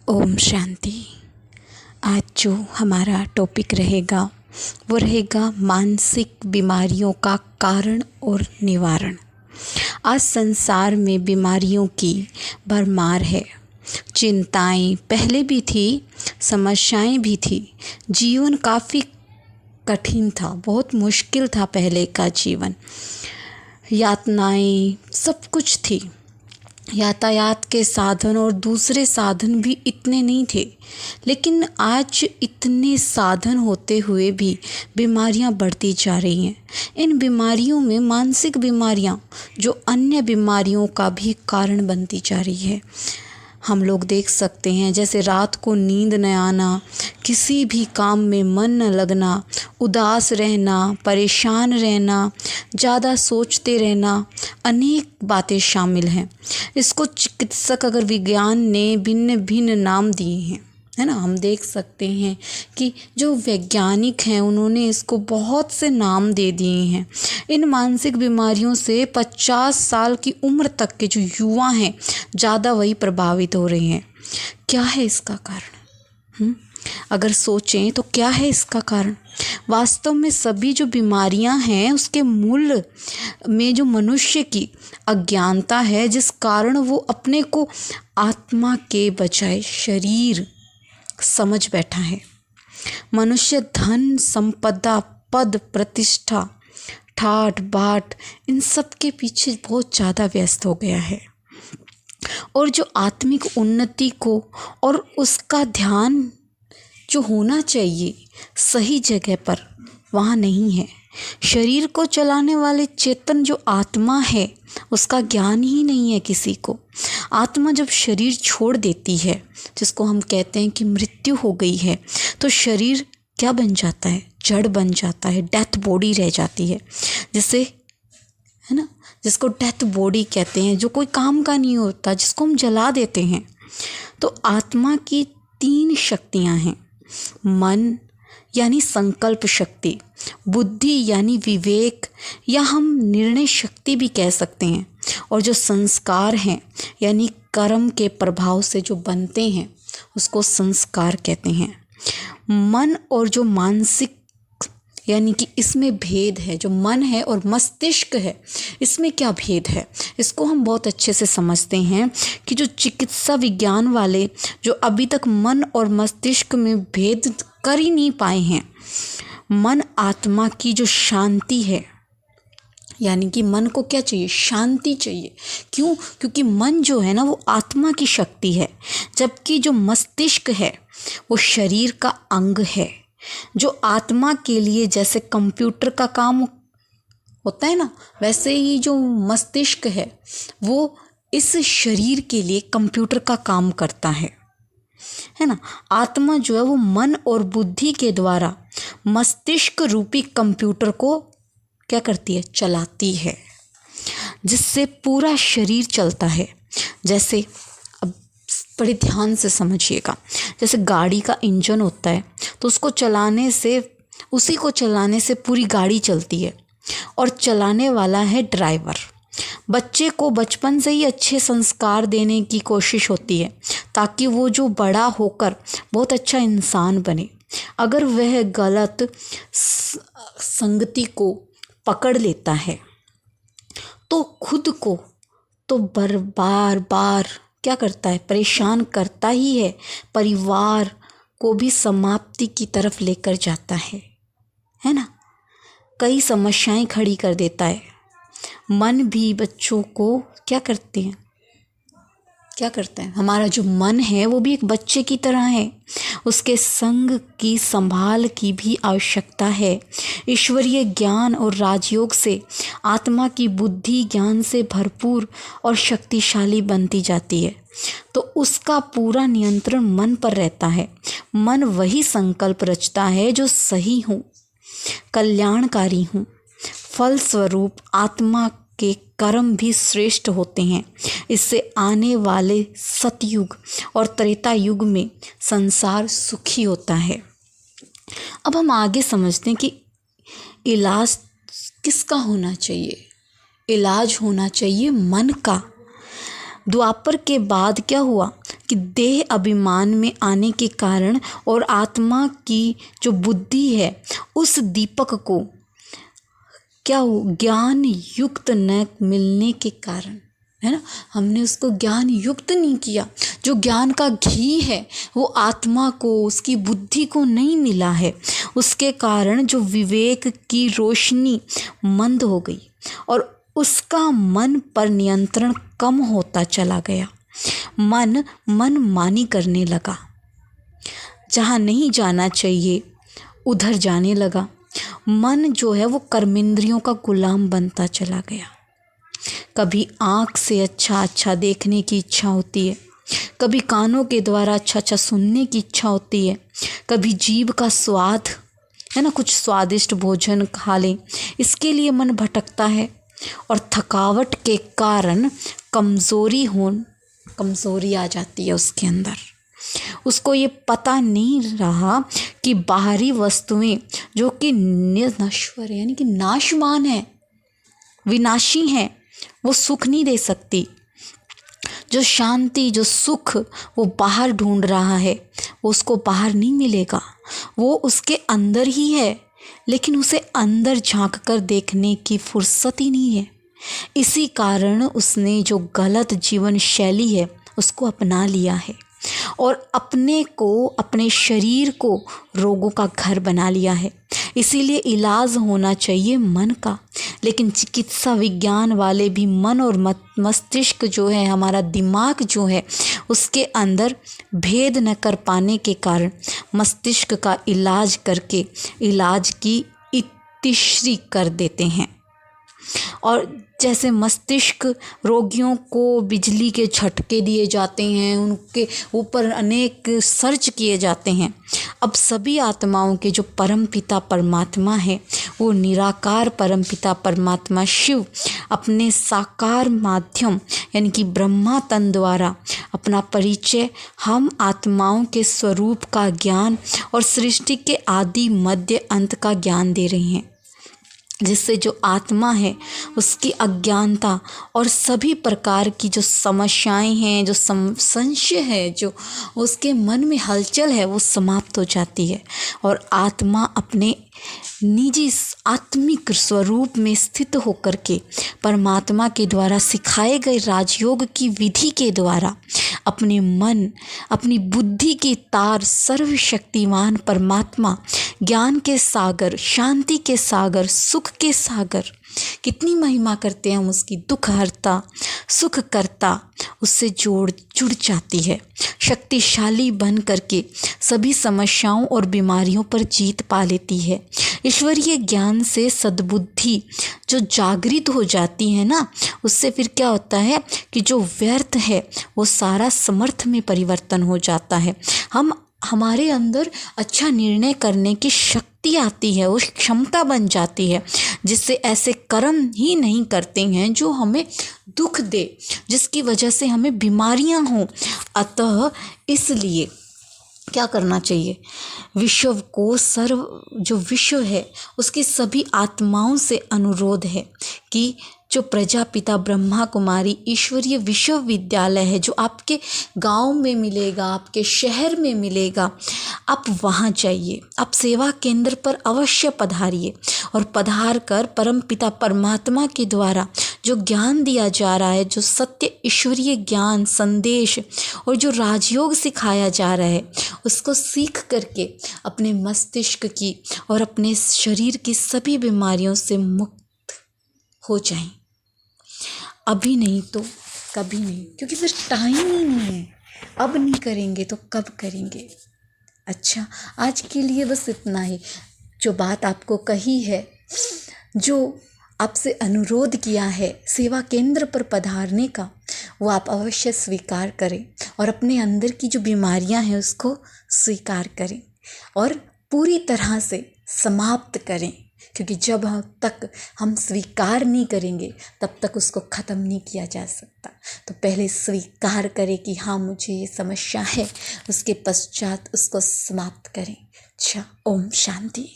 ओम शांति। आज जो हमारा टॉपिक रहेगा वो रहेगा मानसिक बीमारियों का कारण और निवारण। आज संसार में बीमारियों की भरमार है। चिंताएं पहले भी थी, समस्याएं भी थी। जीवन काफ़ी कठिन था, बहुत मुश्किल था पहले का जीवन। यातनाएं सब कुछ थी। यातायात के साधन और दूसरे साधन भी इतने नहीं थे, लेकिन आज इतने साधन होते हुए भी बीमारियां बढ़ती जा रही हैं। इन बीमारियों में मानसिक बीमारियां जो अन्य बीमारियों का भी कारण बनती जा रही है। हम लोग देख सकते हैं, जैसे रात को नींद न आना, किसी भी काम में मन न लगना, उदास रहना, परेशान रहना, ज़्यादा सोचते रहना, अनेक बातें शामिल हैं। इसको चिकित्सक अगर विज्ञान ने भिन्न भिन्न नाम दिए हैं, है ना। हम देख सकते हैं कि जो वैज्ञानिक हैं उन्होंने इसको बहुत से नाम दे दिए हैं। इन मानसिक बीमारियों से 50 साल की उम्र तक के जो युवा हैं ज़्यादा वही प्रभावित हो रहे हैं। क्या है इसका कारण? अगर सोचें तो क्या है इसका कारण? वास्तव में सभी जो बीमारियां हैं उसके मूल में जो मनुष्य की अज्ञानता है, जिस कारण वो अपने को आत्मा के बजाय शरीर समझ बैठा है। मनुष्य धन, संपदा, पद, प्रतिष्ठा, ठाट बाट इन सब के पीछे बहुत ज़्यादा व्यस्त हो गया है, और जो आत्मिक उन्नति को और उसका ध्यान जो होना चाहिए सही जगह पर वहाँ नहीं है। शरीर को चलाने वाले चेतन जो आत्मा है उसका ज्ञान ही नहीं है किसी को। आत्मा जब शरीर छोड़ देती है, जिसको हम कहते हैं कि मृत्यु हो गई है, तो शरीर क्या बन जाता है? जड़ बन जाता है, डेथ बॉडी रह जाती है, जिसे, है ना, जिसको डेथ बॉडी कहते हैं, जो कोई काम का नहीं होता, जिसको हम जला देते हैं। तो आत्मा की 3 शक्तियाँ हैं। मन यानी संकल्प शक्ति, बुद्धि यानी विवेक, या हम निर्णय शक्ति भी कह सकते हैं, और जो संस्कार हैं यानी कर्म के प्रभाव से जो बनते हैं उसको संस्कार कहते हैं। मन और जो मानसिक यानी कि इसमें भेद है। जो मन है और मस्तिष्क है, इसमें क्या भेद है? इसको हम बहुत अच्छे से समझते हैं कि जो चिकित्सा विज्ञान वाले जो अभी तक मन और मस्तिष्क में भेद कर ही नहीं पाए हैं। मन आत्मा की जो शांति है, यानी कि मन को क्या चाहिए? शांति चाहिए। क्यों? क्योंकि मन जो है ना वो आत्मा की शक्ति है, जबकि जो मस्तिष्क है वो शरीर का अंग है। जो आत्मा के लिए जैसे कंप्यूटर का काम होता है ना, वैसे ही जो मस्तिष्क है वो इस शरीर के लिए कंप्यूटर का काम करता है ना। आत्मा जो है वो मन और बुद्धि के द्वारा मस्तिष्क रूपी कंप्यूटर को क्या करती है? चलाती है, जिससे पूरा शरीर चलता है। जैसे अब बड़े ध्यान से समझिएगा, जैसे गाड़ी का इंजन होता है तो उसी को चलाने से पूरी गाड़ी चलती है, और चलाने वाला है ड्राइवर। बच्चे को बचपन से ही अच्छे संस्कार देने की कोशिश होती है ताकि वो जो बड़ा होकर बहुत अच्छा इंसान बने। अगर वह गलत संगति को पकड़ लेता है तो खुद को तो बार बार क्या करता है? परेशान करता ही है, परिवार को भी समाप्ति की तरफ लेकर जाता है ना। कई समस्याएं खड़ी कर देता है। मन भी बच्चों को क्या करते हैं? हमारा जो मन है वो भी एक बच्चे की तरह है। उसके संग की संभाल की भी आवश्यकता है। ईश्वरीय ज्ञान और राजयोग से आत्मा की बुद्धि ज्ञान से भरपूर और शक्तिशाली बनती जाती है, तो उसका पूरा नियंत्रण मन पर रहता है। मन वही संकल्प रचता है जो सही हो, कल्याणकारी हो। फलस्वरूप आत्मा के कर्म भी श्रेष्ठ होते हैं। इससे आने वाले सतयुग और त्रेता युग में संसार सुखी होता है। अब हम आगे समझते हैं कि इलाज किसका होना चाहिए? इलाज होना चाहिए मन का। द्वापर के बाद क्या हुआ कि देह अभिमान में आने के कारण और आत्मा की जो बुद्धि है उस दीपक को क्या हो, ज्ञान युक्त न मिलने के कारण, है ना, हमने उसको ज्ञान युक्त नहीं किया। जो ज्ञान का घी है वो आत्मा को, उसकी बुद्धि को नहीं मिला है। उसके कारण जो विवेक की रोशनी मंद हो गई और उसका मन पर नियंत्रण कम होता चला गया। मन मानी करने लगा, जहाँ नहीं जाना चाहिए उधर जाने लगा। मन जो है वो कर्मेंद्रियों का गुलाम बनता चला गया। कभी आँख से अच्छा अच्छा देखने की इच्छा होती है, कभी कानों के द्वारा अच्छा अच्छा सुनने की इच्छा होती है, कभी जीभ का स्वाद, है ना, कुछ स्वादिष्ट भोजन खा लें, इसके लिए मन भटकता है। और थकावट के कारण कमज़ोरी आ जाती है उसके अंदर। उसको ये पता नहीं रहा कि बाहरी वस्तुएं जो कि नश्वर है, यानी कि नाशवान है, विनाशी है, वो सुख नहीं दे सकती। जो शांति, जो सुख वो बाहर ढूंढ रहा है वो उसको बाहर नहीं मिलेगा, वो उसके अंदर ही है, लेकिन उसे अंदर झांक कर देखने की फुर्सत ही नहीं है। इसी कारण उसने जो गलत जीवन शैली है उसको अपना लिया है और अपने को, अपने शरीर को रोगों का घर बना लिया है। इसीलिए इलाज होना चाहिए मन का, लेकिन चिकित्सा विज्ञान वाले भी मन और मस्तिष्क जो है, हमारा दिमाग जो है, उसके अंदर भेद न कर पाने के कारण मस्तिष्क का इलाज करके इलाज की इतिश्री कर देते हैं। और जैसे मस्तिष्क रोगियों को बिजली के झटके दिए जाते हैं, उनके ऊपर अनेक सर्च किए जाते हैं। अब सभी आत्माओं के जो परमपिता परमात्मा है, वो निराकार परमपिता परमात्मा शिव अपने साकार माध्यम यानी कि ब्रह्मा तन द्वारा अपना परिचय हम आत्माओं के स्वरूप का ज्ञान और सृष्टि के आदि मध्य अंत का ज्ञान दे रहे हैं, जिससे जो आत्मा है उसकी अज्ञानता और सभी प्रकार की जो समस्याएं हैं, जो संशय है, जो उसके मन में हलचल है, वो समाप्त हो जाती है और आत्मा अपने निजी आत्मिक स्वरूप में स्थित होकर के परमात्मा के द्वारा सिखाए गए राजयोग की विधि के द्वारा अपने मन, अपनी बुद्धि की तार सर्वशक्तिमान परमात्मा, ज्ञान के सागर, शांति के सागर, सुख के सागर, कितनी महिमा करते हैं हम उसकी, दुख हरता, सुख करता, उससे जुड़ जाती है। शक्तिशाली बन करके सभी समस्याओं और बीमारियों पर जीत पा लेती है। ईश्वरीय ज्ञान से सद्बुद्धि जो जागृत हो जाती है ना, उससे फिर क्या होता है कि जो व्यर्थ है वो सारा समर्थ में परिवर्तन हो जाता है। हमारे अंदर अच्छा निर्णय करने की शक्ति आती है, वो क्षमता बन जाती है, जिससे ऐसे कर्म ही नहीं करते हैं जो हमें दुख दे, जिसकी वजह से हमें बीमारियां हों। अतः इसलिए क्या करना चाहिए, विश्व को जो विश्व है उसकी सभी आत्माओं से अनुरोध है कि जो प्रजापिता ब्रह्मा कुमारी ईश्वरीय विश्वविद्यालय है, जो आपके गांव में मिलेगा, आपके शहर में मिलेगा, आप वहां जाइए, आप सेवा केंद्र पर अवश्य पधारिए और पधार कर परमपिता परमात्मा के द्वारा जो ज्ञान दिया जा रहा है, जो सत्य ईश्वरीय ज्ञान संदेश और जो राजयोग सिखाया जा रहा है, उसको सीख करके अपने मस्तिष्क की और अपने शरीर की सभी बीमारियों से मुक्त हो जाएं। अभी नहीं तो कभी नहीं, क्योंकि फिर टाइम ही नहीं है। अब नहीं करेंगे तो कब करेंगे। अच्छा, आज के लिए बस इतना ही। जो बात आपको कही है, जो आपसे अनुरोध किया है सेवा केंद्र पर पधारने का, वो आप अवश्य स्वीकार करें और अपने अंदर की जो बीमारियां हैं उसको स्वीकार करें और पूरी तरह से समाप्त करें, क्योंकि जब तक हम स्वीकार नहीं करेंगे तब तक उसको ख़त्म नहीं किया जा सकता। तो पहले स्वीकार करें कि हाँ मुझे ये समस्या है, उसके पश्चात उसको समाप्त करें। अच्छा, ओम शांति।